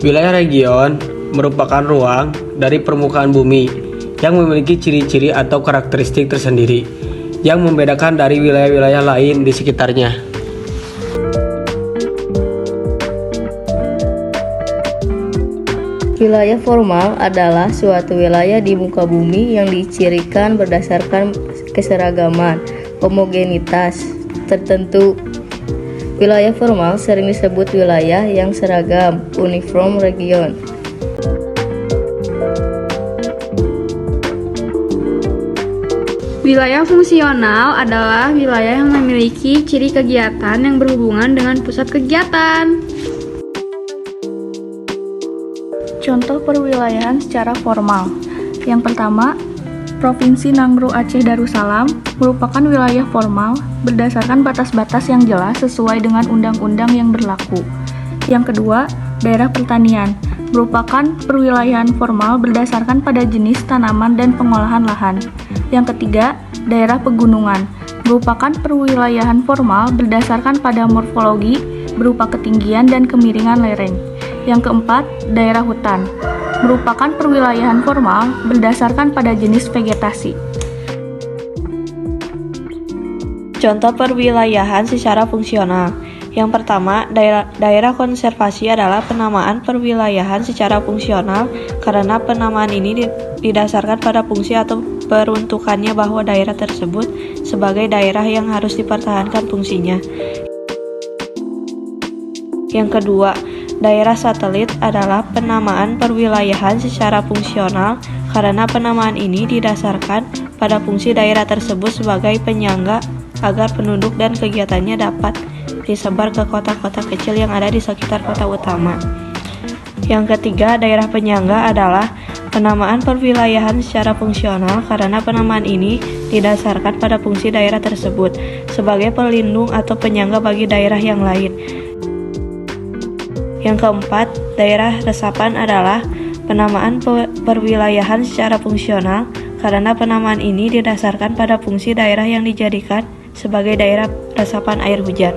Wilayah region merupakan ruang dari permukaan bumi yang memiliki ciri-ciri atau karakteristik tersendiri yang membedakan dari wilayah-wilayah lain di sekitarnya. Wilayah formal adalah suatu wilayah di muka bumi yang dicirikan berdasarkan keseragaman, homogenitas tertentu. Wilayah formal sering disebut wilayah yang seragam, uniform region. Wilayah fungsional adalah wilayah yang memiliki ciri kegiatan yang berhubungan dengan pusat kegiatan. Contoh perwilayahan secara formal. Yang pertama, Provinsi Nanggroe Aceh Darussalam merupakan wilayah formal berdasarkan batas-batas yang jelas sesuai dengan undang-undang yang berlaku. Yang kedua, daerah pertanian merupakan perwilayahan formal berdasarkan pada jenis tanaman dan pengolahan lahan. Yang ketiga, daerah pegunungan merupakan perwilayahan formal berdasarkan pada morfologi berupa ketinggian dan kemiringan lereng. Yang keempat, daerah hutan merupakan perwilayahan formal berdasarkan pada jenis vegetasi. Contoh perwilayahan secara fungsional. Yang pertama, daerah konservasi adalah penamaan perwilayahan secara fungsional karena penamaan ini didasarkan pada fungsi atau peruntukannya bahwa daerah tersebut sebagai daerah yang harus dipertahankan fungsinya. Yang kedua, daerah satelit adalah penamaan perwilayahan secara fungsional karena penamaan ini didasarkan pada fungsi daerah tersebut sebagai penyangga agar penduduk dan kegiatannya dapat disebar ke kota-kota kecil yang ada di sekitar kota utama. Yang ketiga, daerah penyangga adalah penamaan perwilayahan secara fungsional karena penamaan ini didasarkan pada fungsi daerah tersebut sebagai pelindung atau penyangga bagi daerah yang lain. Yang keempat, daerah resapan adalah penamaan perwilayahan secara fungsional karena penamaan ini didasarkan pada fungsi daerah yang dijadikan sebagai daerah resapan air hujan.